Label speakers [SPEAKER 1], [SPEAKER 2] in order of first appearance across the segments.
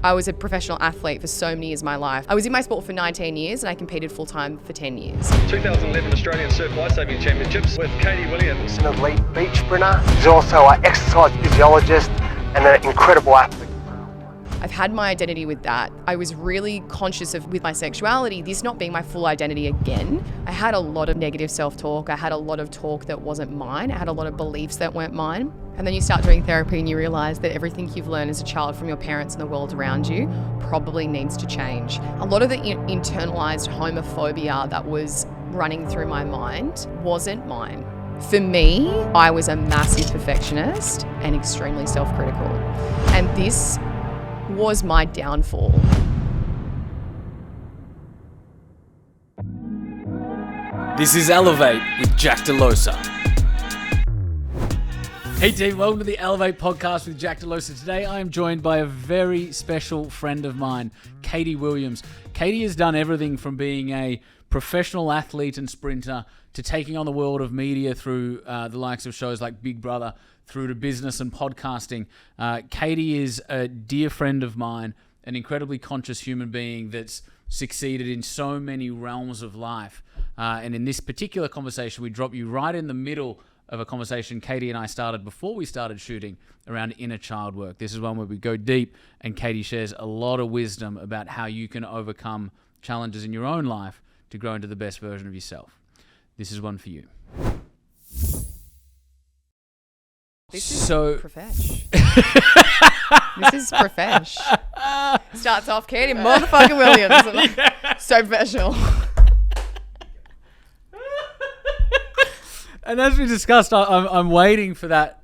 [SPEAKER 1] I was a professional athlete for so many years of my life. I was in my sport for 19 years and I competed full-time for 10 years.
[SPEAKER 2] 2011 Australian Surf Lifesaving Championships with Katie Williams.
[SPEAKER 3] An elite beach sprinter. She's also an exercise physiologist and an incredible athlete.
[SPEAKER 1] I've had my identity with that. I was really conscious of, with my sexuality, this not being my full identity again. I had a lot of negative self-talk. I had a lot of talk that wasn't mine. I had a lot of beliefs that weren't mine. And then you start doing therapy and you realize that everything you've learned as a child from your parents and the world around you probably needs to change. A lot of the internalized homophobia that was running through my mind wasn't mine. For me, I was a massive perfectionist and extremely self-critical. And this was my downfall.
[SPEAKER 4] This is Elevate with Jack Delosa. Hey team, welcome to the Elevate podcast with Jack Delosa. Today I am joined by a very special friend of mine, Katie Williams. Katie has done everything from being a professional athlete and sprinter to taking on the world of media through the likes of shows like Big Brother, through to business and podcasting. Katie is a dear friend of mine, an incredibly conscious human being that's succeeded in so many realms of life. And in this particular conversation, we drop you right in the middle of a conversation Katie and I started before we started shooting around inner child work. This is one where we go deep and Katie shares a lot of wisdom about how you can overcome challenges in your own life to grow into the best version of yourself. This is one for you.
[SPEAKER 1] This is profesh. This is profesh. Starts off Katie motherfucking Williams. Yeah. So professional.
[SPEAKER 4] And as we discussed, I'm waiting for that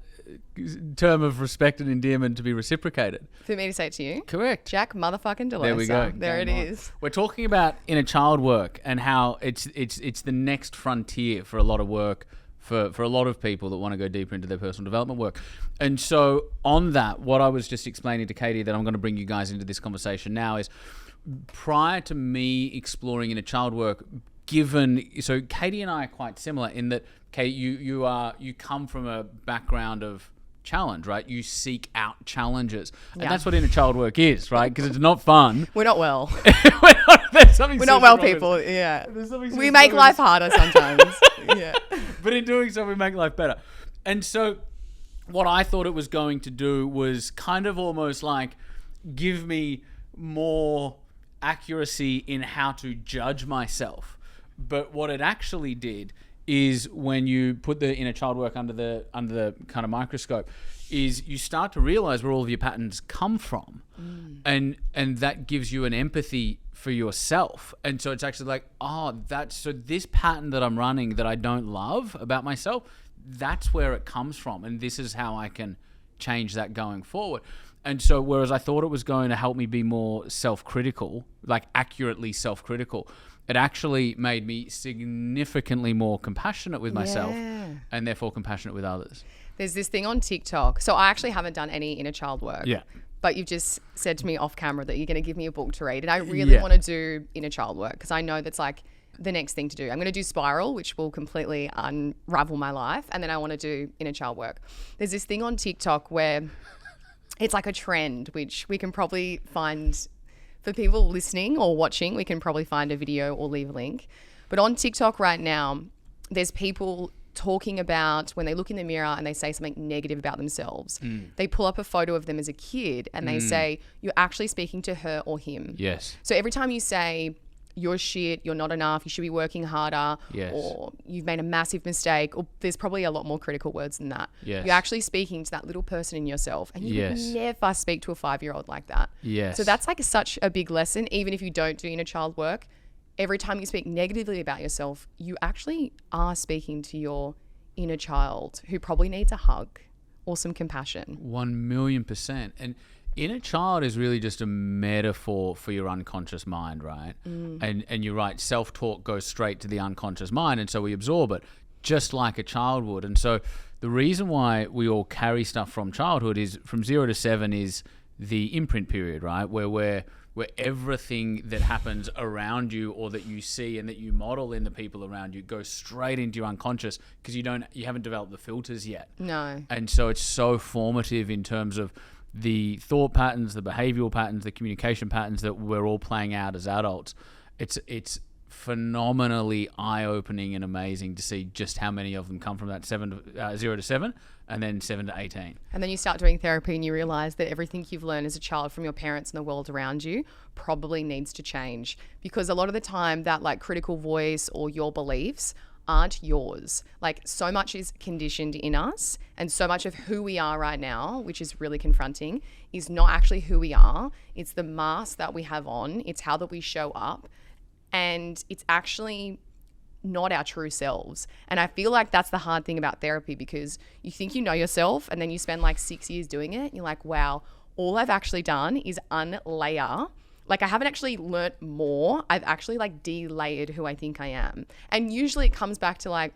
[SPEAKER 4] term of respect and endearment to be reciprocated.
[SPEAKER 1] For me to say it to you?
[SPEAKER 4] Correct.
[SPEAKER 1] Jack motherfucking Delosa.
[SPEAKER 4] There we go.
[SPEAKER 1] There it is.
[SPEAKER 4] We're talking about inner child work and how it's the next frontier for a lot of work, for a lot of people that want to go deeper into their personal development work. And so on that, what I was just explaining to Katie that I'm going to bring you guys into this conversation now is prior to me exploring inner child work, so Katie and I are quite similar in that, Kate, you come from a background of challenge, right? You seek out challenges. And that's what inner child work is, right? Because it's not fun.
[SPEAKER 1] We're not well.
[SPEAKER 4] We're
[SPEAKER 1] not well people, yeah. We make life harder sometimes. Yeah.
[SPEAKER 4] But in doing so, we make life better. And so what I thought it was going to do was kind of almost like give me more accuracy in how to judge myself. But what it actually did is when you put the inner child work under the kind of microscope, is you start to realize where all of your patterns come from. And that gives you an empathy for yourself. And so it's actually like, so this pattern that I'm running that I don't love about myself, that's where it comes from. And this is how I can change that going forward. And so whereas I thought it was going to help me be more self-critical, like accurately self-critical, it actually made me significantly more compassionate with myself and therefore compassionate with others.
[SPEAKER 1] There's this thing on TikTok. So I actually haven't done any inner child work. Yeah. But you've just said to me off camera that you're going to give me a book to read. And I really want to do inner child work because I know that's like the next thing to do. I'm going to do Spiral, which will completely unravel my life. And then I want to do inner child work. There's this thing on TikTok where it's like a trend, which we can probably find for people listening or watching. We can probably find a video or leave a link. But on TikTok right now, there's people talking about when they look in the mirror and they say something negative about themselves. They pull up a photo of them as a kid and they say, you're actually speaking to her or him.
[SPEAKER 4] Yes.
[SPEAKER 1] So every time you say, you're shit, you're not enough, you should be working harder, or you've made a massive mistake, or there's probably a lot more critical words than that. Yes. You're actually speaking to that little person in yourself, and you would never speak to a 5-year-old like that. Yes. So that's like such a big lesson, even if you don't do inner child work. Every time you speak negatively about yourself, you actually are speaking to your inner child who probably needs a hug or some compassion.
[SPEAKER 4] 1,000,000%. And inner child is really just a metaphor for your unconscious mind, right? And you're right, self-talk goes straight to the unconscious mind, and so we absorb it just like a child would. And so the reason why we all carry stuff from childhood is from 0 to 7 is the imprint period, right? Where everything that happens around you or that you see and that you model in the people around you goes straight into your unconscious because you haven't developed the filters yet.
[SPEAKER 1] No.
[SPEAKER 4] And so it's so formative in terms of the thought patterns, the behavioral patterns, the communication patterns that we're all playing out as adults. It's phenomenally eye-opening and amazing to see just how many of them come from that 0 to 7 and then 7 to 18.
[SPEAKER 1] And then you start doing therapy and you realize that everything you've learned as a child from your parents and the world around you probably needs to change, because a lot of the time that like critical voice or your beliefs aren't yours. Like so much is conditioned in us, and so much of who we are right now, which is really confronting, is not actually who we are. It's the mask that we have on. It's how that we show up, and it's actually not our true selves. And I feel like that's the hard thing about therapy, because you think you know yourself and then you spend like 6 years doing it. And you're like, wow, all I've actually done is unlayer. Like I haven't actually learnt more. I've actually like de-layered who I think I am. And usually it comes back to like,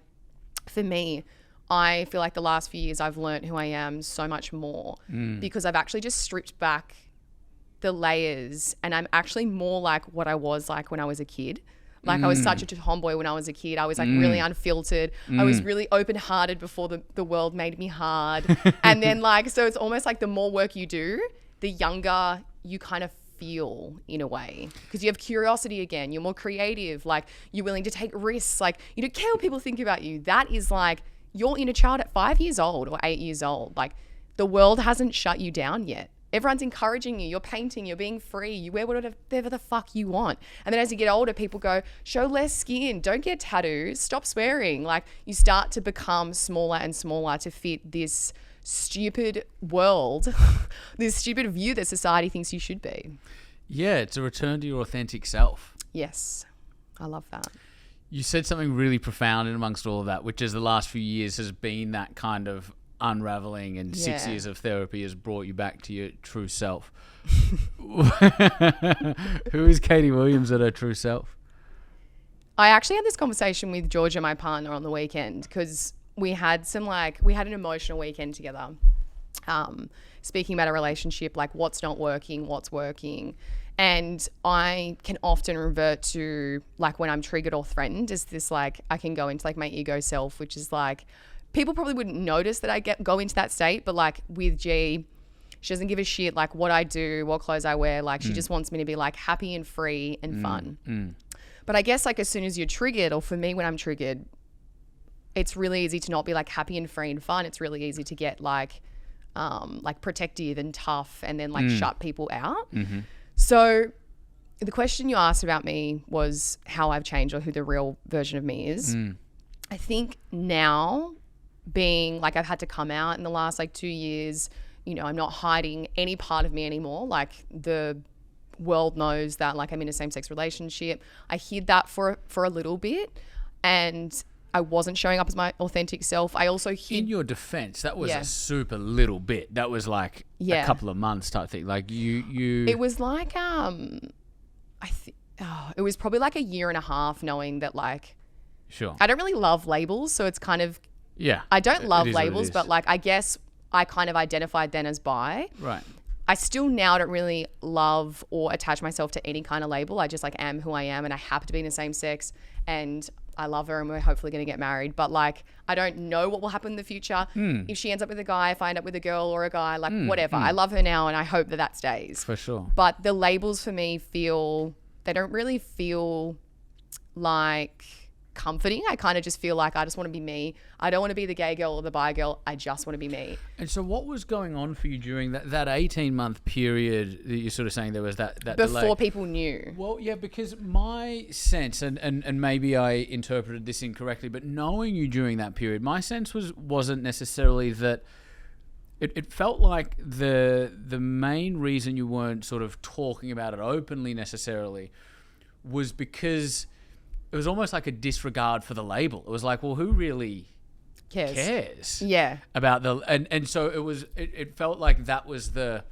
[SPEAKER 1] for me, I feel like the last few years I've learnt who I am so much more because I've actually just stripped back the layers, and I'm actually more like what I was like when I was a kid. Like I was such a tomboy when I was a kid. I was like really unfiltered. I was really open-hearted before the world made me hard. And then like, so it's almost like the more work you do, the younger you kind of feel in a way, because you have curiosity again. You're more creative. Like you're willing to take risks. Like you don't care what people think about you. That is like your inner child at 5 years old or 8 years old. Like the world hasn't shut you down yet. Everyone's encouraging you. You're painting. You're being free. You wear whatever the fuck you want. And then as you get older, people go, show less skin. Don't get tattoos. Stop swearing. Like you start to become smaller and smaller to fit this stupid world, this stupid view that society thinks you should be.
[SPEAKER 4] Yeah, it's a return to your authentic self.
[SPEAKER 1] Yes. I love that.
[SPEAKER 4] You said something really profound in amongst all of that, which is the last few years has been that kind of unraveling, and 6 years of therapy has brought you back to your true self. Who is Katie Williams at her true self?
[SPEAKER 1] I actually had this conversation with Georgia, my partner, on the weekend, because we had an emotional weekend together, speaking about a relationship, like what's not working, what's working. And I can often revert to like when I'm triggered or threatened, is this like, I can go into like my ego self, which is like, people probably wouldn't notice that I go into that state, but like with G, she doesn't give a shit like what I do, what clothes I wear. Like she just wants me to be like happy and free and fun. But I guess like as soon as you're triggered, or for me when I'm triggered, it's really easy to not be like happy and free and fun. It's really easy to get like protective and tough, and then like shut people out. So the question you asked about me was how I've changed, or who the real version of me is. I think now, being like I've had to come out in the last like 2 years, you know, I'm not hiding any part of me anymore. Like the world knows that like I'm in a same-sex relationship. I hid that for a little bit, and I wasn't showing up as my authentic self. I also hid. In
[SPEAKER 4] your defense, that was a super little bit. That was like a couple of months type thing. Like you. It
[SPEAKER 1] was like it was probably like a year and a half, knowing that like.
[SPEAKER 4] Sure.
[SPEAKER 1] I don't really love labels, so it's kind of.
[SPEAKER 4] Yeah.
[SPEAKER 1] I don't love labels, but like I guess I kind of identified then as bi.
[SPEAKER 4] Right.
[SPEAKER 1] I still now don't really love or attach myself to any kind of label. I just like am who I am, and I happen to be in the same sex, and I love her, and we're hopefully going to get married. But like, I don't know what will happen in the future. If she ends up with a guy, if I end up with a girl or a guy, like whatever. I love her now, and I hope that stays.
[SPEAKER 4] For sure.
[SPEAKER 1] But the labels for me they don't really feel like comforting. I kind of just feel like I just want to be me. I don't want to be the gay girl or the bi girl. I just want to be me.
[SPEAKER 4] And so what was going on for you during that 18-month period that you're sort of saying there was that
[SPEAKER 1] before
[SPEAKER 4] delay?
[SPEAKER 1] People knew?
[SPEAKER 4] Well, yeah, because my sense, and maybe I interpreted this incorrectly, but knowing you during that period, my sense wasn't necessarily that it felt like the main reason you weren't sort of talking about it openly necessarily was because it was almost like a disregard for the label. It was like, well, who really cares about and so it felt like that was the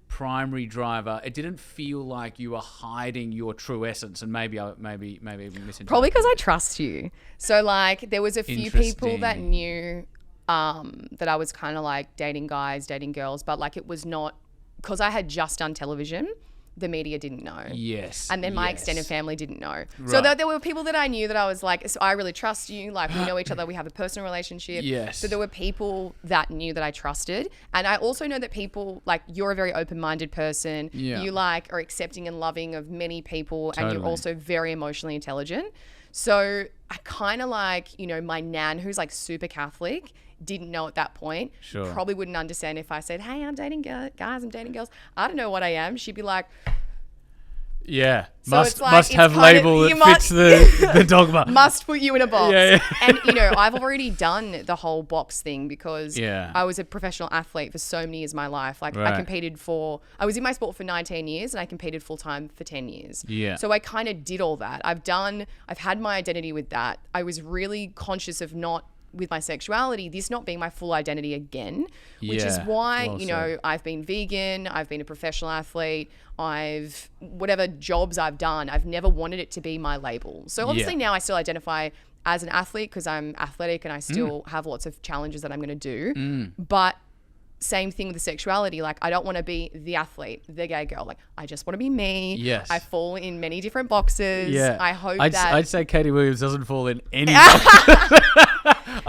[SPEAKER 4] primary driver. It didn't feel like you were hiding your true essence, and maybe misinterpreted.
[SPEAKER 1] Probably because I trust you. So like there was a few people that knew that I was kind of like dating guys, dating girls, but like it was not, because I had just done television. the media didn't know.
[SPEAKER 4] Yes.
[SPEAKER 1] And then my extended family didn't know. So there were people that I knew that I was like, so I really trust you. Like, we know each other. We have a personal relationship.
[SPEAKER 4] Yes.
[SPEAKER 1] So there were people that knew that I trusted. And I also know that people, like, you're a very open-minded person.
[SPEAKER 4] Yeah.
[SPEAKER 1] You, like, are accepting and loving of many people.
[SPEAKER 4] Totally.
[SPEAKER 1] And you're also very emotionally intelligent. So I kind of like, you know, my nan, who's like super Catholic, didn't know at that point.
[SPEAKER 4] Sure.
[SPEAKER 1] Probably wouldn't understand if I said, hey, I'm dating guys, I'm dating girls. I don't know what I am. She'd be like,
[SPEAKER 4] yeah,
[SPEAKER 1] so
[SPEAKER 4] must
[SPEAKER 1] it's like,
[SPEAKER 4] have label that fits the dogma.
[SPEAKER 1] Must put you in a box.
[SPEAKER 4] Yeah.
[SPEAKER 1] And, you know, I've already done the whole box thing because
[SPEAKER 4] Yeah.
[SPEAKER 1] I was a professional athlete for so many years of my life. Like,
[SPEAKER 4] Right.
[SPEAKER 1] I was in my sport for 19 years and I competed full time for 10 years.
[SPEAKER 4] Yeah.
[SPEAKER 1] So I kind of did all that. I've had my identity with that. I was really conscious of not, with my sexuality, this not being my full identity again, which is
[SPEAKER 4] Yeah.
[SPEAKER 1] why,
[SPEAKER 4] Well
[SPEAKER 1] you know,
[SPEAKER 4] said.
[SPEAKER 1] I've been vegan, I've been a professional athlete, whatever jobs I've done, I've never wanted it to be my label. So obviously now I still identify as an athlete because I'm athletic and I still have lots of challenges that I'm going to do. But same thing with the sexuality. Like, I don't want to be the athlete, the gay girl. Like, I just want to be me.
[SPEAKER 4] Yes.
[SPEAKER 1] I fall in many different boxes.
[SPEAKER 4] Yeah.
[SPEAKER 1] I hope
[SPEAKER 4] I'd say Katie Williams doesn't fall in any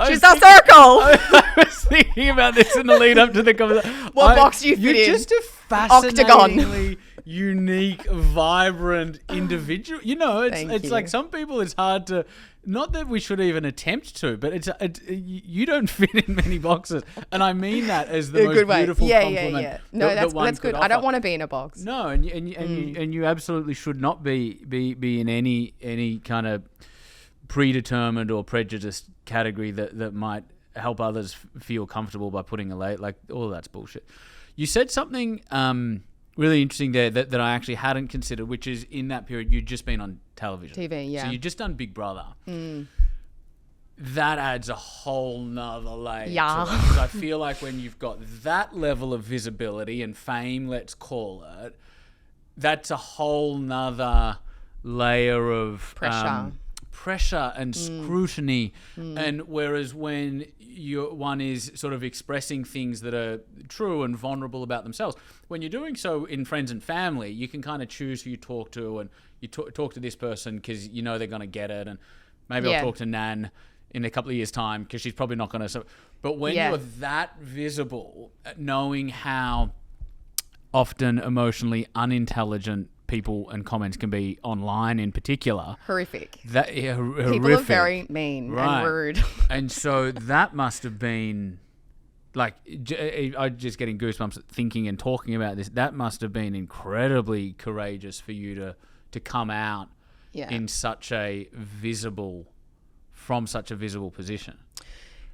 [SPEAKER 1] she's a circle.
[SPEAKER 4] I was thinking about this in the lead up to the conversation.
[SPEAKER 1] What box do you fit in?
[SPEAKER 4] You're just a fascinatingly unique, vibrant individual. You know, it's like some people it's hard to, not that we should even attempt to, but you don't fit in many boxes. And I mean that as the most beautiful compliment.
[SPEAKER 1] Yeah. No, that's good. I don't want to be in a box.
[SPEAKER 4] No, and you absolutely should not be in any kind of predetermined or prejudiced category that might help others feel comfortable by putting a label. Like, all of that's bullshit. You said something really interesting there that I actually hadn't considered, which is in that period you'd just been on television.
[SPEAKER 1] TV, yeah.
[SPEAKER 4] So you'd just done Big Brother. That adds a whole nother layer to it. Because I feel like when you've got that level of visibility and fame, let's call it, that's a whole nother layer of pressure and scrutiny. And whereas when one is sort of expressing things that are true and vulnerable about themselves, when you're doing so in friends and family, you can kind of choose who you talk to, and you talk to this person because you know they're going to get it, and maybe I'll talk to Nan in a couple of years' time because she's probably not going to. But when you're that visible, knowing how often emotionally unintelligent people and comments can be online in particular.
[SPEAKER 1] Horrific.
[SPEAKER 4] Horrific.
[SPEAKER 1] People are very mean and rude.
[SPEAKER 4] And so that must have been, like, I'm just getting goosebumps thinking and talking about this. That must have been incredibly courageous for you to come out in such a visible position.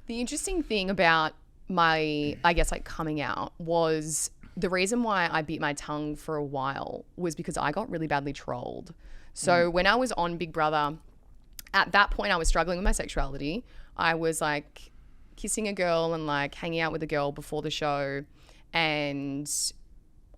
[SPEAKER 1] The interesting thing about my, I guess, like, coming out was the reason why I bit my tongue for a while was because I got really badly trolled. So when I was on Big Brother, at that point I was struggling with my sexuality. I was like kissing a girl and like hanging out with a girl before the show. And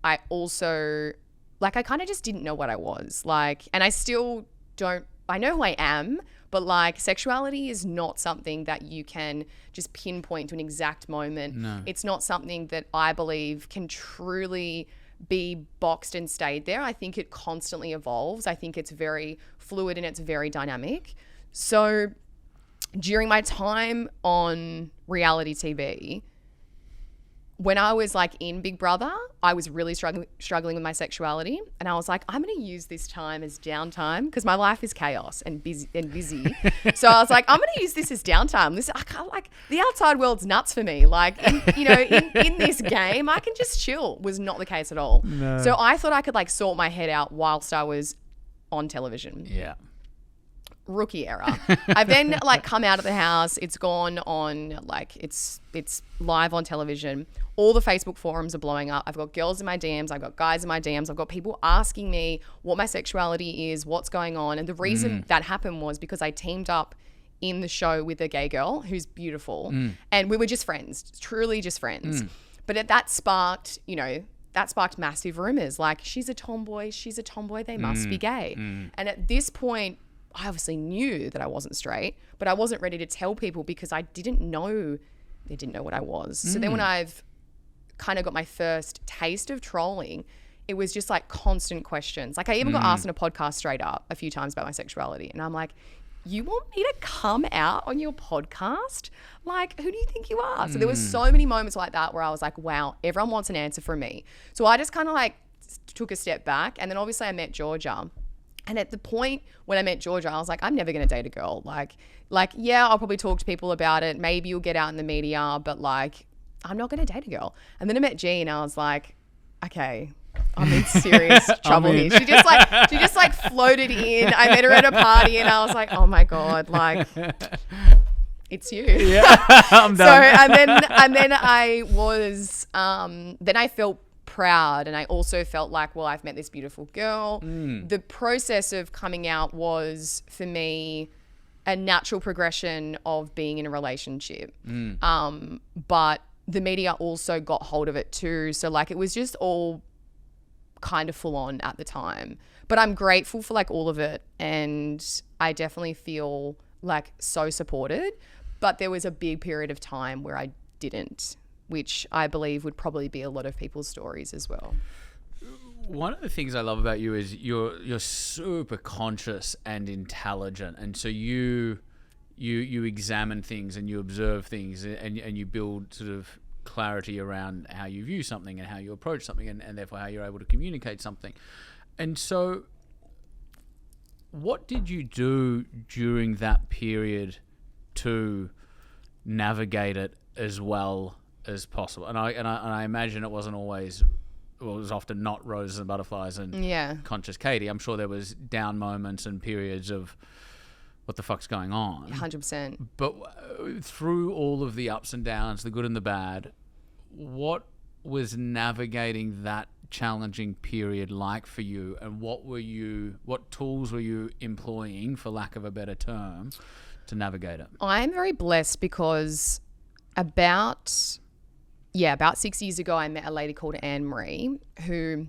[SPEAKER 1] I also, like, I kind of just didn't know what I was. Like, and I still don't, I know who I am, but like sexuality is not something that you can just pinpoint to an exact moment.
[SPEAKER 4] No.
[SPEAKER 1] It's not something that I believe can truly be boxed and stayed there. I think it constantly evolves. I think it's very fluid and it's very dynamic. So during my time on reality TV, when I was like in Big Brother, I was really struggling with my sexuality, and I was like, I'm going to use this time as downtime because my life is chaos and busy. So I was like, I'm going to use this as downtime. I can't, like, the outside world's nuts for me. Like, in this game, I can just chill. Was not the case at all.
[SPEAKER 4] No.
[SPEAKER 1] So I thought I could like sort my head out whilst I was on television.
[SPEAKER 4] Yeah.
[SPEAKER 1] Rookie error. I've then like come out of the house. It's gone on, like, it's live on television. All the Facebook forums are blowing up. I've got girls in my DMs. I've got guys in my DMs. I've got people asking me what my sexuality is, what's going on. And the reason that happened was because I teamed up in the show with a gay girl who's beautiful. And we were just friends, truly just friends. But that sparked massive rumors. Like, she's a tomboy, they must be gay. And at this point, I obviously knew that I wasn't straight, but I wasn't ready to tell people because I didn't know, they didn't know what I was. So then when I've kind of got my first taste of trolling, it was just like constant questions. Like I even got asked in a podcast straight up a few times about my sexuality. And I'm like, you want me to come out on your podcast? Like, who do you think you are? So there was so many moments like that where I was like, wow, everyone wants an answer from me. So I just kind of like took a step back. And then obviously I met Georgia. And at the point when I met Georgia, I was like, I'm never going to date a girl. Like, yeah, I'll probably talk to people about it. Maybe you'll get out in the media, but like, I'm not going to date a girl. And then I met G and I was like, okay, I'm in serious trouble here. She just like floated in. I met her at a party and I was like, oh my God, like it's you. Yeah, I'm done. So and then I was then I felt proud, and I also felt like, well, I've met this beautiful girl. The process of coming out was for me a natural progression of being in a relationship. But the media also got hold of it too. So like it was just all kind of full on at the time, but I'm grateful for like all of it, and I definitely feel like so supported. But there was a big period of time where I didn't, which I believe would probably be a lot of people's stories as well.
[SPEAKER 4] One of the things I love about you is you're super conscious and intelligent, and so you examine things and you observe things, and you build sort of clarity around how you view something and how you approach something, and therefore how you're able to communicate something. And so what did you do during that period to navigate it as well as possible? And I imagine it wasn't always, well, it was often not roses and butterflies and conscious Katie. I'm sure there was down moments and periods of what the fuck's going on.
[SPEAKER 1] 100%.
[SPEAKER 4] But through all of the ups and downs, the good and the bad, what was navigating that challenging period like for you, and what tools were you employing, for lack of a better term, to navigate it?
[SPEAKER 1] I'm very blessed because about 6 years ago, I met a lady called Anne Marie, who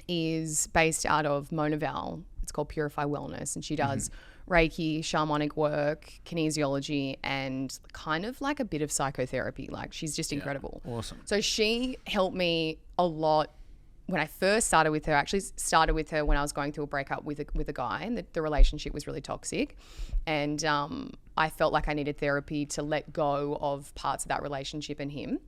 [SPEAKER 1] is based out of Monaval. It's called Purify Wellness, and she does Reiki, shamanic work, kinesiology, and kind of like a bit of psychotherapy. Like she's just incredible.
[SPEAKER 4] Awesome.
[SPEAKER 1] So she helped me a lot when I first started with her. Actually started with her when I was going through a breakup with a guy, and the relationship was really toxic. And I felt like I needed therapy to let go of parts of that relationship and him.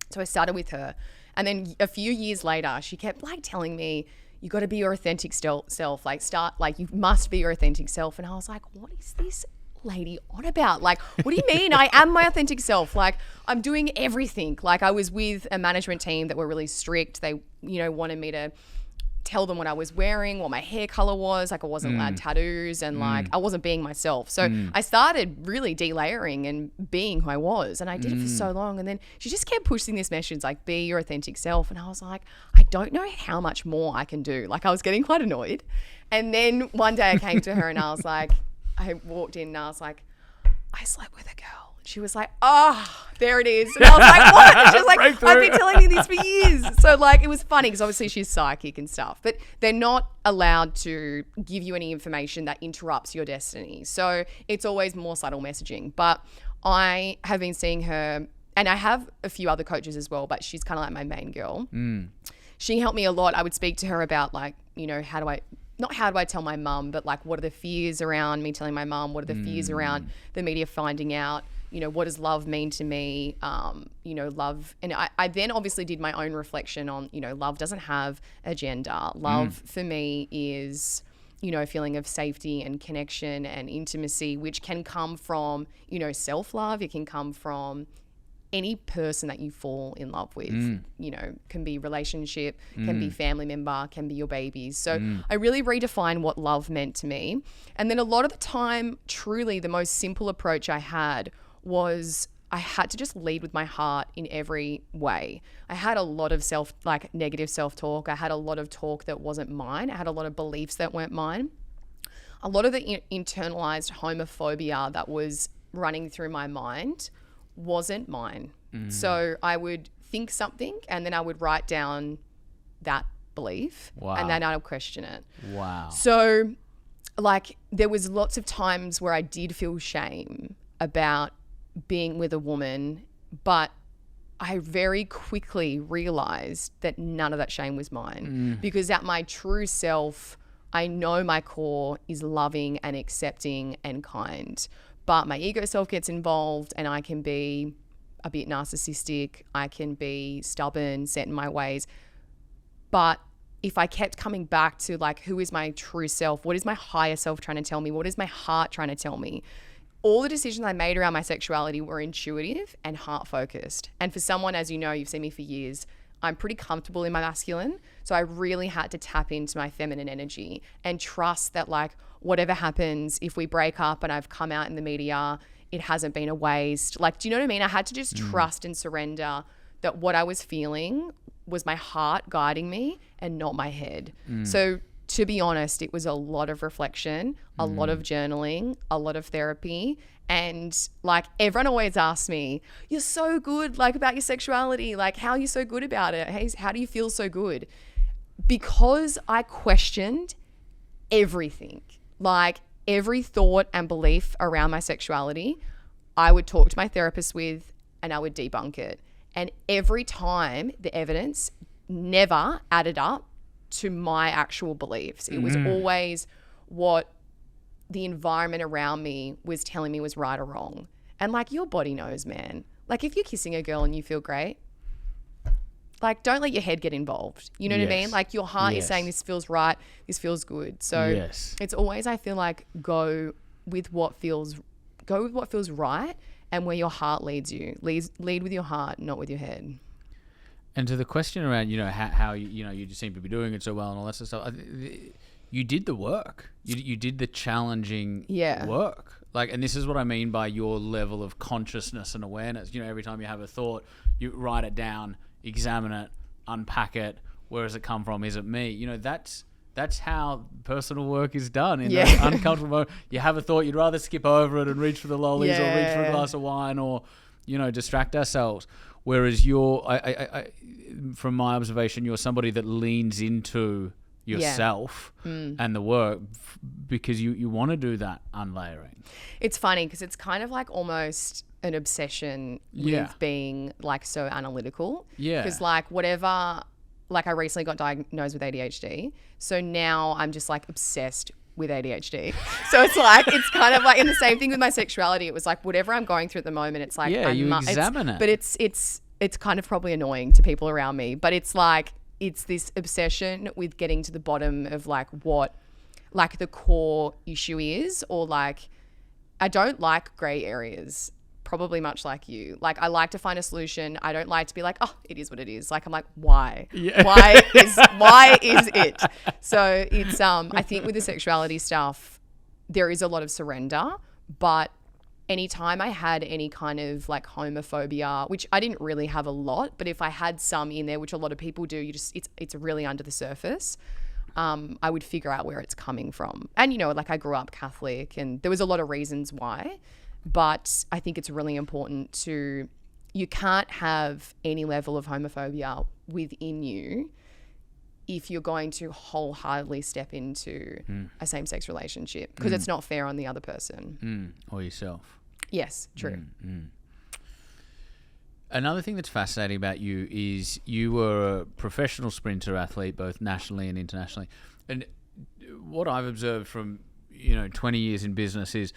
[SPEAKER 1] So I started with her. And then a few years later, she kept like telling me, you got to be your authentic self, like you must be your authentic self. And I was like, what is this lady on about? Like, what do you mean? I am my authentic self. Like I'm doing everything. Like I was with a management team that were really strict. They, wanted me to tell them what I was wearing, what my hair color was. Like I wasn't allowed tattoos, and like I wasn't being myself. So I started really delayering and being who I was, and I did it for so long. And then she just kept pushing this message, like be your authentic self. And I was like, I don't know how much more I can do. Like I was getting quite annoyed. And then one day I came to her and I was like, I walked in and I was like, I slept with a girl. She was like, oh, there it is. And I was like, what? And she was like, I've been telling you this for years. So like, it was funny because obviously she's psychic and stuff, but they're not allowed to give you any information that interrupts your destiny. So it's always more subtle messaging. But I have been seeing her, and I have a few other coaches as well, but she's kind of like my main girl. She helped me a lot. I would speak to her about like, how do I tell my mum, but like, what are the fears around me telling my mum? What are the fears around the media finding out? What does love mean to me? Love. And I then obviously did my own reflection on, love doesn't have a gender. Love for me is, a feeling of safety and connection and intimacy, which can come from, self-love. It can come from any person that you fall in love with, can be relationship, can be family member, can be your babies. So I really redefined what love meant to me. And then a lot of the time, truly the most simple approach I had was I had to just lead with my heart in every way. I had a lot of negative self-talk. I had a lot of talk that wasn't mine. I had a lot of beliefs that weren't mine. A lot of the internalized homophobia that was running through my mind wasn't mine. So I would think something and then I would write down that belief and then I would question it.
[SPEAKER 4] Wow.
[SPEAKER 1] So like there was lots of times where I did feel shame about being with a woman, but I very quickly realized that none of that shame was mine, because at my true self, I know my core is loving and accepting and kind, but my ego self gets involved, and I can be a bit narcissistic. I can be stubborn, set in my ways. But if I kept coming back to like, who is my true self? What is my higher self trying to tell me? What is my heart trying to tell me? All the decisions I made around my sexuality were intuitive and heart focused. And for someone, as you know, you've seen me for years, I'm pretty comfortable in my masculine. So I really had to tap into my feminine energy and trust that like whatever happens, if we break up and I've come out in the media, it hasn't been a waste. Like, do you know what I mean? I had to just trust and surrender that what I was feeling was my heart guiding me and not my head. So to be honest, it was a lot of reflection, a lot of journaling, a lot of therapy. And like everyone always asks me, you're so good like about your sexuality. Like, how are you so good about it? Hey, how do you feel so good? Because I questioned everything, like every thought and belief around my sexuality, I would talk to my therapist with, and I would debunk it. And every time the evidence never added up to my actual beliefs. It was always what the environment around me was telling me was right or wrong. And like, your body knows, man. Like, if you're kissing a girl and you feel great, like, don't let your head get involved. You know what I mean? Like, your heart is saying this feels right, this feels good. So it's always, I feel like, go with what feels right, and where your heart leads you. Lead with your heart, not with your head.
[SPEAKER 4] And to the question around, how you just seem to be doing it so well and all that sort of stuff, you did the work. You did the challenging work. Like, and this is what I mean by your level of consciousness and awareness. Every time you have a thought, you write it down, examine it, unpack it. Where does it come from? Is it me? That's how personal work is done. In those uncomfortable moments, you have a thought, you'd rather skip over it and reach for the lollies or reach for a glass of wine or, distract ourselves. Whereas I, from my observation, you're somebody that leans into yourself and the work because you want to do that unlayering. It's
[SPEAKER 1] funny because it's kind of like almost an obsession with being like so analytical. Yeah. Because like whatever, like I recently got diagnosed with ADHD. So now I'm just like obsessed with ADHD. So it's like, it's kind of like, in the same thing with my sexuality. It was like, whatever I'm going through at the moment, it's like,
[SPEAKER 4] you examine it.
[SPEAKER 1] But it's kind of probably annoying to people around me, but it's like, it's this obsession with getting to the bottom of like what like the core issue is, or like, I don't like gray areas, probably much like you. Like, I like to find a solution. I don't like to be like, oh, it is what it is. Like, I'm like, why? Yeah. Why is it? So it's, I think with the sexuality stuff, there is a lot of surrender, but anytime I had any kind of like homophobia, which I didn't really have a lot, but if I had some in there, which a lot of people do, it's really under the surface. I would figure out where it's coming from. And, like I grew up Catholic and there was a lot of reasons why, but I think it's really important you can't have any level of homophobia within you if you're going to wholeheartedly step into a same-sex relationship, because it's not fair on the other person.
[SPEAKER 4] Or yourself.
[SPEAKER 1] Yes, true.
[SPEAKER 4] Another thing that's fascinating about you is you were a professional sprinter athlete, both nationally and internationally. And what I've observed from, 20 years in business is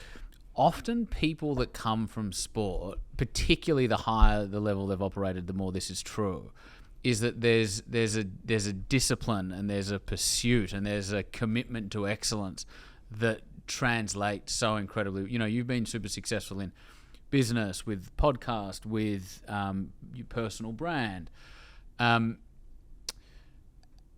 [SPEAKER 4] often people that come from sport, particularly the higher the level they've operated, the more this is true, is that there's a discipline and there's a pursuit and there's a commitment to excellence that translates so incredibly. You've been super successful in business, with podcast, with your personal brand.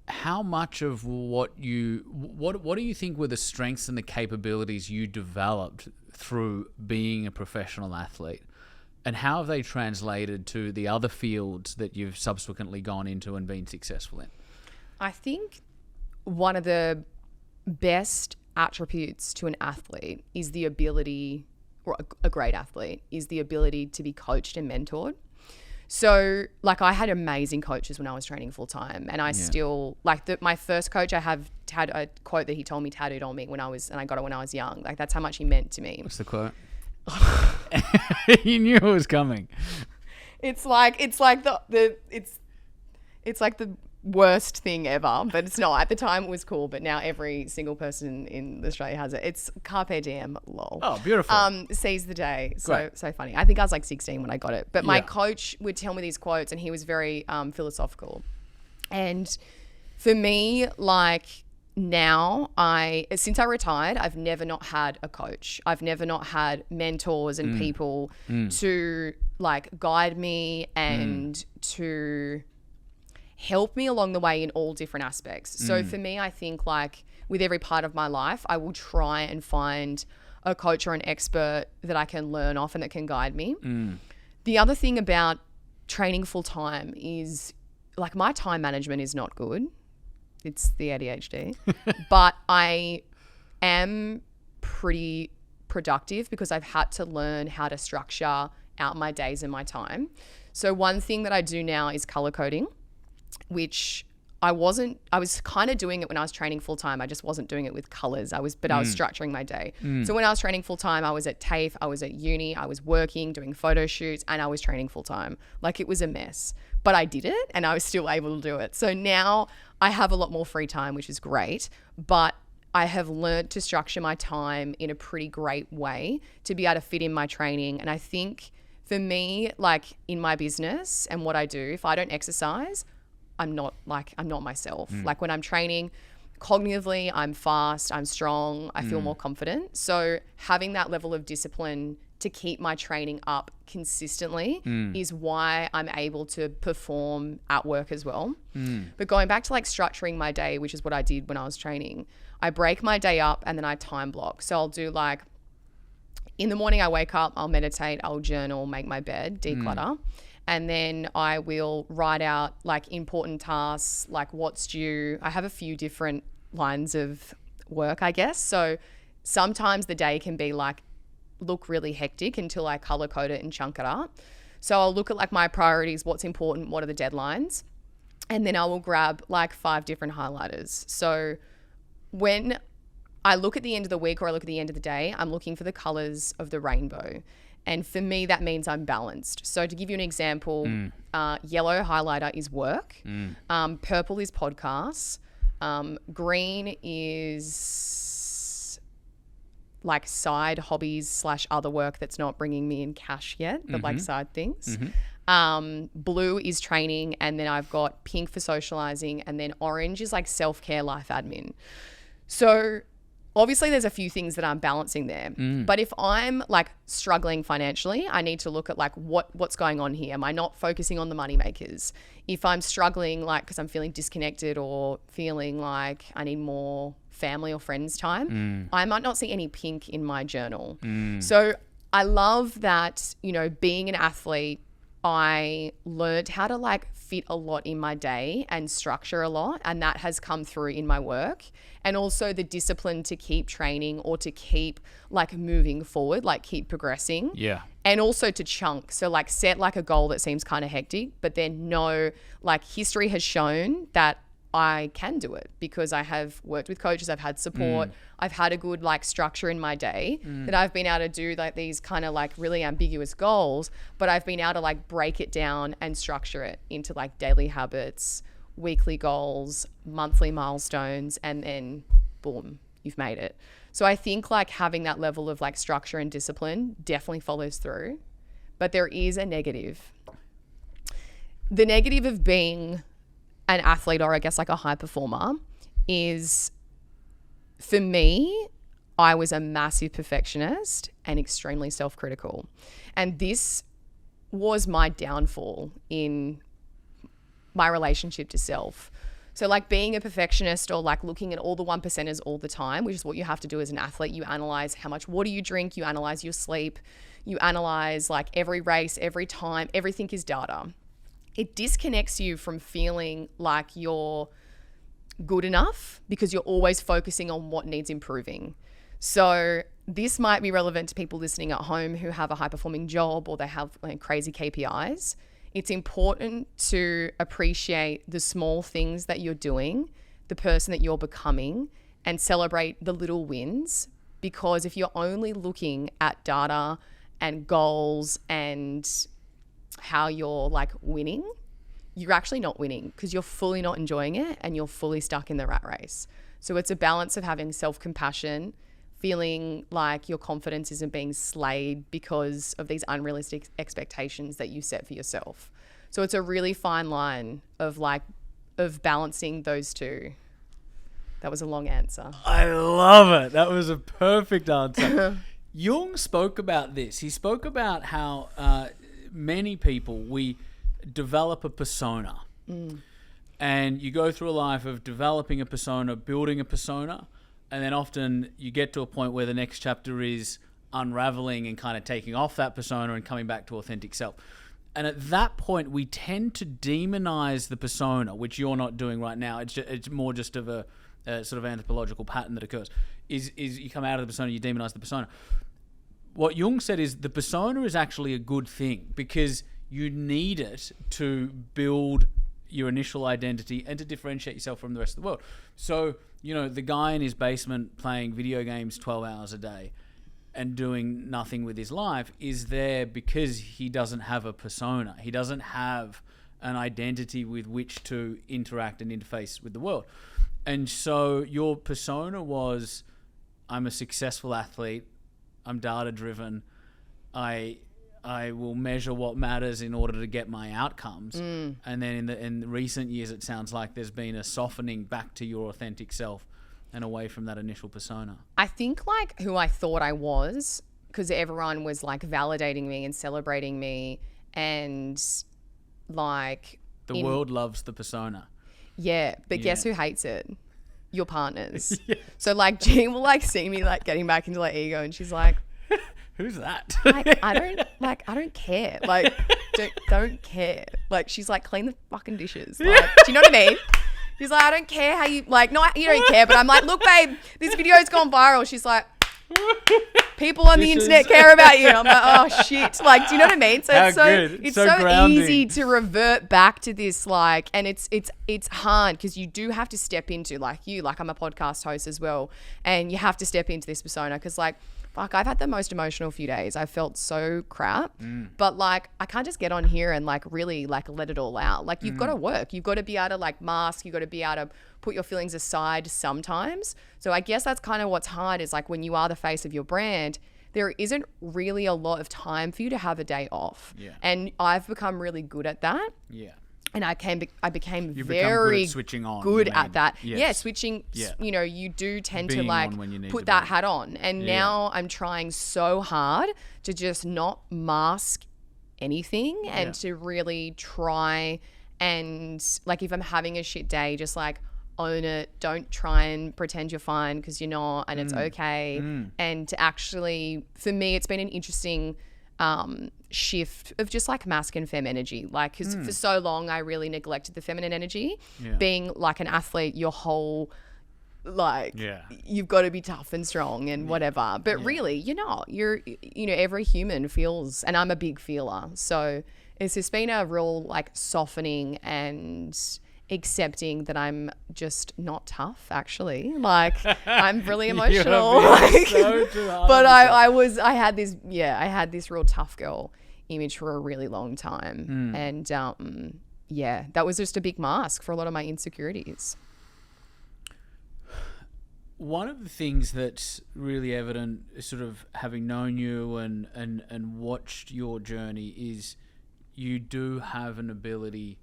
[SPEAKER 4] How much of what do you think were the strengths and the capabilities you developed through being a professional athlete, and how have they translated to the other fields that you've subsequently gone into and been successful in?
[SPEAKER 1] I think one of the best attributes to an athlete is the ability, or a great athlete, is the ability to be coached and mentored. So like I had amazing coaches when I was training full time, and I still like my first coach, I had a quote that he told me tattooed on me and I got it when I was young. Like, that's how much he meant to me.
[SPEAKER 4] What's the quote? You knew it was coming.
[SPEAKER 1] It's like the worst thing ever, but it's not. At the time it was cool, but now every single person in Australia has it. It's carpe diem, lol.
[SPEAKER 4] Oh, beautiful.
[SPEAKER 1] Seize the day.
[SPEAKER 4] Great.
[SPEAKER 1] So funny. I think I was like 16 when I got it, but my coach would tell me these quotes, and he was very philosophical. And for me, like now, since I retired, I've never not had a coach. I've never not had mentors and people to like guide me and to help me along the way in all different aspects. So for me, I think like with every part of my life, I will try and find a coach or an expert that I can learn off and that can guide me. The other thing about training full time is like my time management is not good. It's the ADHD, but I am pretty productive because I've had to learn how to structure out my days and my time. So one thing that I do now is color coding, which I was kind of doing it when I was training full time. I just wasn't doing it with colors. I was structuring my day. So when I was training full time, I was at TAFE, I was at uni, I was working, doing photo shoots, and I was training full time. Like it was a mess, but I did it and I was still able to do it. So now I have a lot more free time, which is great, but I have learned to structure my time in a pretty great way to be able to fit in my training. And I think for me, like in my business and what I do, if I don't exercise, I'm not myself. Like when I'm training, cognitively, I'm fast, I'm strong, I feel more confident. So having that level of discipline to keep my training up consistently is why I'm able to perform at work as well. But going back to like structuring my day, which is what I did when I was training, I break my day up and then I time block. So I'll do like, in the morning I wake up, I'll meditate, I'll journal, make my bed, declutter. And then I will write out like important tasks, like what's due. I have a few different lines of work, I guess. So sometimes the day can be like, look really hectic until I color code it and chunk it up. So I'll look at like my priorities, what's important, what are the deadlines. And then I will grab like 5 different highlighters. So when I look at the end of the week or I look at the end of the day, I'm looking for the colors of the rainbow. And for me, that means I'm balanced. So to give you an example, yellow highlighter is work. Purple is podcasts. Green is like side hobbies / other work that's not bringing me in cash yet, but like side things. Blue is training. And then I've got pink for socializing. And then orange is like self-care, life admin. So obviously there's a few things that I'm balancing there, but if I'm like struggling financially, I need to look at like what's going on here. Am I not focusing on the money makers? If I'm struggling like because I'm feeling disconnected or feeling like I need more family or friends time, I might not see any pink in my journal. So I love that, you know, being an athlete, I learned how to like fit a lot in my day and structure a lot, and that has come through in my work. And also the discipline to keep training or to keep like moving forward, like keep progressing. Yeah. And also to chunk. So like set like a goal that seems kind of hectic, but then know like history has shown that I can do it because I have worked with coaches, I've had support, I've had a good like structure in my day that I've been able to do like these kind of like really ambiguous goals, but I've been able to like break it down and structure it into like daily habits, weekly goals, monthly milestones, and then boom, you've made it. So I think like having that level of like structure and discipline definitely follows through, but there is a negative. The negative of being an athlete, or I guess like a high performer, is for me, I was a massive perfectionist and extremely self-critical. And this was my downfall in my relationship to self. So like being a perfectionist or like looking at all the 1%ers all the time, which is what you have to do as an athlete. You analyze how much water you drink, you analyze your sleep, you analyze like every race, every time, everything is data. It disconnects you from feeling like you're good enough because you're always focusing on what needs improving. So this might be relevant to people listening at home who have a high-performing job or they have like crazy KPIs. It's important to appreciate the small things that you're doing, the person that you're becoming, and celebrate the little wins, because if you're only looking at data and goals and how you're like winning, you're actually not winning because you're fully not enjoying it and you're fully stuck in the rat race. So it's a balance of having self-compassion, feeling like your confidence isn't being slayed because of these unrealistic expectations that you set for yourself. So it's a really fine line of balancing those two. That was a long answer.
[SPEAKER 4] I love it. That was a perfect answer. Jung spoke about this. He spoke about how many people, we develop a persona. And you go through a life of developing a persona, building a persona, and then often you get to a point where the next chapter is unraveling and kind of taking off that persona and coming back to authentic self. And at that point, we tend to demonize the persona, which you're not doing right now. It's more just of a sort of anthropological pattern that occurs. Is you come out of the persona, you demonize the persona. What Jung said is the persona is actually a good thing because you need it to build your initial identity and to differentiate yourself from the rest of the world. So, you know, the guy in his basement playing video games 12 hours a day and doing nothing with his life is there because he doesn't have a persona. He doesn't have an identity with which to interact and interface with the world. And so your persona was, I'm a successful athlete, I'm data-driven, I will measure what matters in order to get my outcomes. And then in the recent years, it sounds like there's been a softening back to your authentic self and away from that initial persona.
[SPEAKER 1] I think like who I thought I was, because everyone was like validating me and celebrating me, and like
[SPEAKER 4] the world loves the persona.
[SPEAKER 1] Yeah, but guess who hates it? Your partners. So like Jean will like see me like getting back into like ego, and she's like,
[SPEAKER 4] who's that?
[SPEAKER 1] I don't care. Like, don't care. Like, she's like, clean the fucking dishes. Like, do you know what I mean? She's like, I don't care how you, like, no, you don't care. But I'm like, look, babe, this video's gone viral. She's like, people on the internet care about you. I'm like, oh shit. Like, do you know what I mean? So it's so easy to revert back to this, like, and it's hard because you do have to step into, like I'm a podcast host as well, and you have to step into this persona because, like, fuck, I've had the most emotional few days. I felt so crap. But like, I can't just get on here and like really like let it all out. Like, you've got to work. You've got to be able to like mask. You've got to be able to put your feelings aside sometimes. So I guess that's kind of what's hard is like when you are the face of your brand, there isn't really a lot of time for you to have a day off. Yeah. And I've become really good at that. Yeah. And I became very good at that. Yes. Yeah, switching, you know, you do tend to like put that hat on. And now I'm trying so hard to just not mask anything and to really try and like if I'm having a shit day, just like own it. Don't try and pretend you're fine because you're not and it's okay. And to actually, for me, it's been an interesting shift of just like masculine and femme energy, like because for so long I really neglected the feminine energy. Being like an athlete, your whole like you've got to be tough and strong and whatever, but really you're not. You're, you know, every human feels, and I'm a big feeler, so it's just been a real like softening and accepting that I'm just not tough, actually. Like, I'm really emotional. Like, but I had this real tough girl image for a really long time. And that was just a big mask for a lot of my insecurities.
[SPEAKER 4] One of the things that's really evident, sort of having known you and watched your journey, is you do have an ability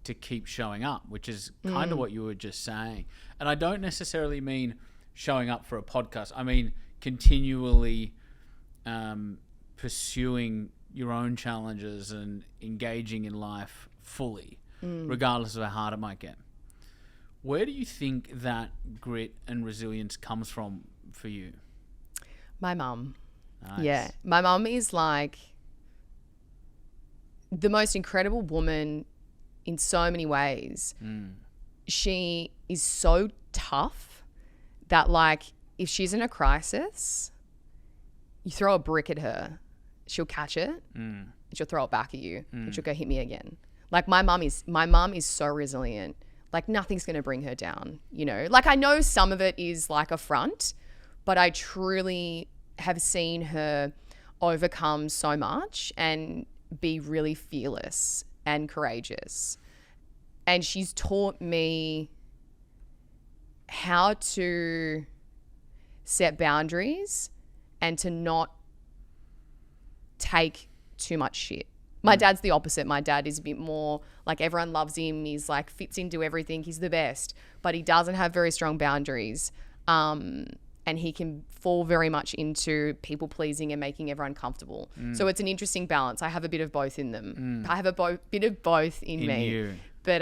[SPEAKER 4] to keep showing up, which is kind of what you were just saying. And I don't necessarily mean showing up for a podcast. I mean continually pursuing your own challenges and engaging in life fully, regardless of how hard it might get. Where do you think that grit and resilience comes from for you?
[SPEAKER 1] My mum.
[SPEAKER 4] Nice.
[SPEAKER 1] Yeah. My mum is like the most incredible woman in so many ways. She is so tough that like if she's in a crisis, you throw a brick at her, she'll catch it and she'll throw it back at you and she'll go hit me again. Like my mum is so resilient. Like nothing's going to bring her down, you know? Like I know some of it is like a front, but I truly have seen her overcome so much and be really fearless and courageous. And she's taught me how to set boundaries and to not take too much shit. My dad's the opposite. My dad is a bit more like everyone loves him. He's like fits into everything. He's the best, but he doesn't have very strong boundaries. And he can fall very much into people pleasing and making everyone comfortable. So it's an interesting balance. I have a bit of both in them. I have a bit of both in me.
[SPEAKER 4] You.
[SPEAKER 1] But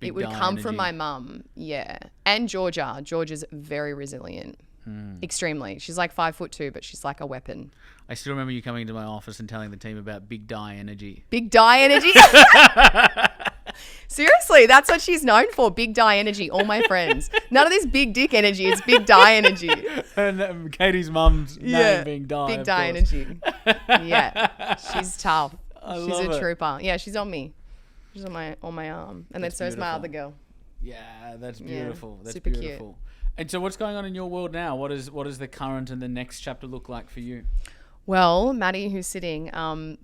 [SPEAKER 1] it would come from my mum. Yeah. And Georgia. Georgia's very resilient. Extremely. She's like 5'2", but she's like a weapon.
[SPEAKER 4] I still remember you coming into my office and telling the team about big die energy.
[SPEAKER 1] Big die energy? Seriously, that's what she's known for. Big die energy. All my friends. None of this big dick energy. It's big die energy.
[SPEAKER 4] And Katie's mum's name being Die.
[SPEAKER 1] Big die energy. Yeah. She's tough. She's a trooper. Yeah, she's on me. She's on my arm. And then so's my other girl.
[SPEAKER 4] Yeah, that's beautiful.
[SPEAKER 1] Yeah,
[SPEAKER 4] that's
[SPEAKER 1] super
[SPEAKER 4] beautiful.
[SPEAKER 1] cute.
[SPEAKER 4] And so what's going on in your world now? What does the current and the next chapter look like for you?
[SPEAKER 1] Well, Maddie, who's sitting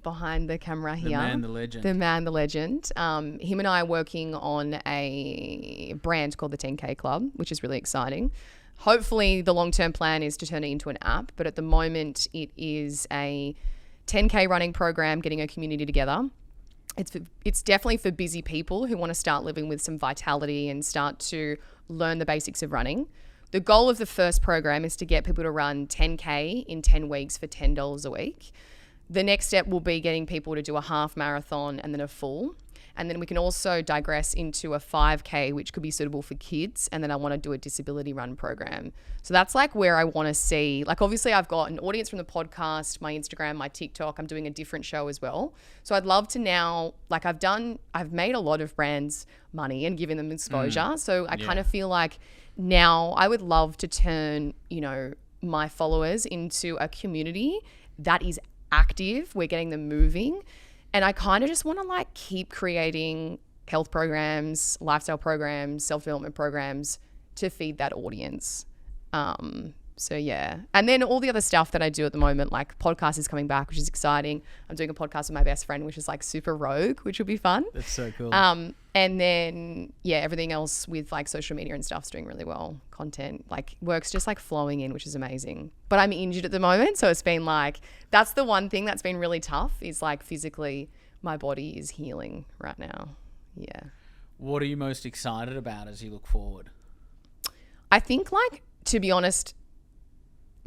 [SPEAKER 1] behind the camera here.
[SPEAKER 4] The man, the legend.
[SPEAKER 1] The man, the legend. Him and I are working on a brand called the 10K Club, which is really exciting. Hopefully, the long-term plan is to turn it into an app. But at the moment, it is a 10K running program, getting a community together. It's definitely for busy people who want to start living with some vitality and start to learn the basics of running. The goal of the first program is to get people to run 10K in 10 weeks for $10 a week. The next step will be getting people to do a half marathon and then a full. And then we can also digress into a 5K, which could be suitable for kids. And then I want to do a disability run program. So that's like where I want to see, like obviously I've got an audience from the podcast, my Instagram, my TikTok. I'm doing a different show as well. So I'd love to now, like I've made a lot of brands money and given them exposure. So I kind of feel like now I would love to turn, my followers into a community that is active. We're getting them moving. And I kind of just want to like keep creating health programs, lifestyle programs, self-development programs to feed that audience. So yeah. And then all the other stuff that I do at the moment, like podcast is coming back, which is exciting. I'm doing a podcast with my best friend, which is like super rogue, which will be fun.
[SPEAKER 4] That's so cool.
[SPEAKER 1] And then, everything else with like social media and stuff's doing really well. Content, like work's just like flowing in, which is amazing. But I'm injured at the moment. So it's been like, that's the one thing that's been really tough is like physically my body is healing right now. Yeah.
[SPEAKER 4] What are you most excited about as you look forward?
[SPEAKER 1] I think like, to be honest,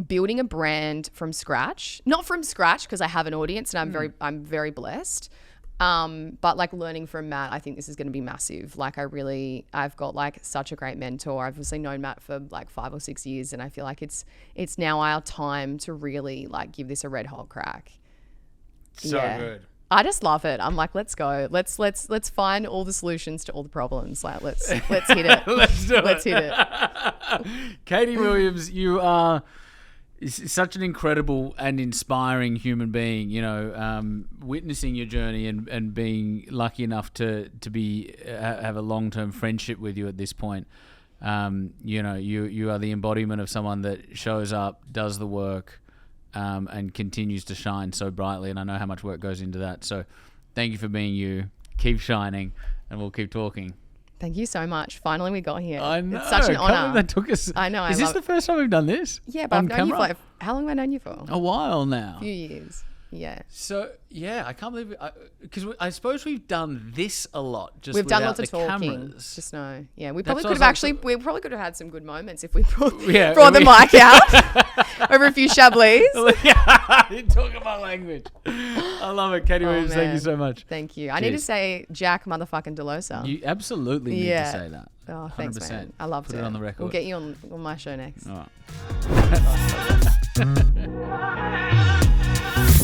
[SPEAKER 1] building a brand from scratch, not from scratch because I have an audience and I'm very blessed. But like learning from Matt, I think this is going to be massive. Like I've got like such a great mentor. I've obviously known Matt for like 5 or 6 years and I feel like it's now our time to really like give this a red hot crack.
[SPEAKER 4] So good.
[SPEAKER 1] I just love it. I'm like, let's go. Let's find all the solutions to all the problems. Like let's hit it. Let's hit it.
[SPEAKER 4] Katie Williams, you are such an incredible and inspiring human being, witnessing your journey and being lucky enough to be have a long-term friendship with you at this point. You are the embodiment of someone that shows up, does the work, and continues to shine so brightly. And I know how much work goes into that. So thank you for being you. Keep shining and we'll keep talking.
[SPEAKER 1] Thank you so much. Finally, we got here.
[SPEAKER 4] I know.
[SPEAKER 1] It's such an honor.
[SPEAKER 4] That took us.
[SPEAKER 1] I know.
[SPEAKER 4] Is this the first time we've done this?
[SPEAKER 1] Yeah, but I've known you for, how long have I known you for?
[SPEAKER 4] A while now.
[SPEAKER 1] A few years. Yeah.
[SPEAKER 4] So, yeah, I can't believe it. Because I suppose we've done this a lot. We've
[SPEAKER 1] done lots of talking.
[SPEAKER 4] Cameras.
[SPEAKER 1] Just no. Yeah, we probably could have had some good moments if we brought the mic out over a few Chablis.
[SPEAKER 4] You're talking my language. I love it. Katie Williams, thank you so much.
[SPEAKER 1] Thank you. I need to say Jack motherfucking Delosa.
[SPEAKER 4] You absolutely need to say that.
[SPEAKER 1] Oh, thanks, 100%. Man. I loved it.
[SPEAKER 4] Put it on the record.
[SPEAKER 1] We'll get you on my show next.
[SPEAKER 4] All right.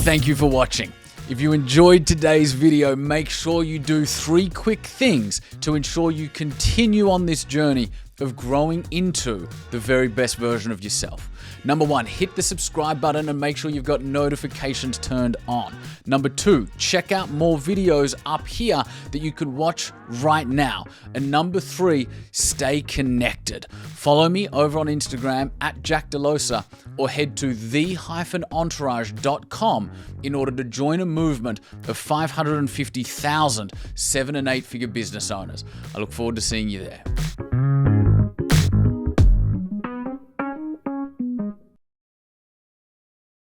[SPEAKER 4] Thank you for watching. If you enjoyed today's video, make sure you do 3 quick things to ensure you continue on this journey of growing into the very best version of yourself. Number 1, hit the subscribe button and make sure you've got notifications turned on. Number 2, check out more videos up here that you could watch right now. And number 3, stay connected. Follow me over on Instagram at Jack Delosa, or head to the-entourage.com in order to join a movement of 550,000 7- and 8-figure business owners. I look forward to seeing you there.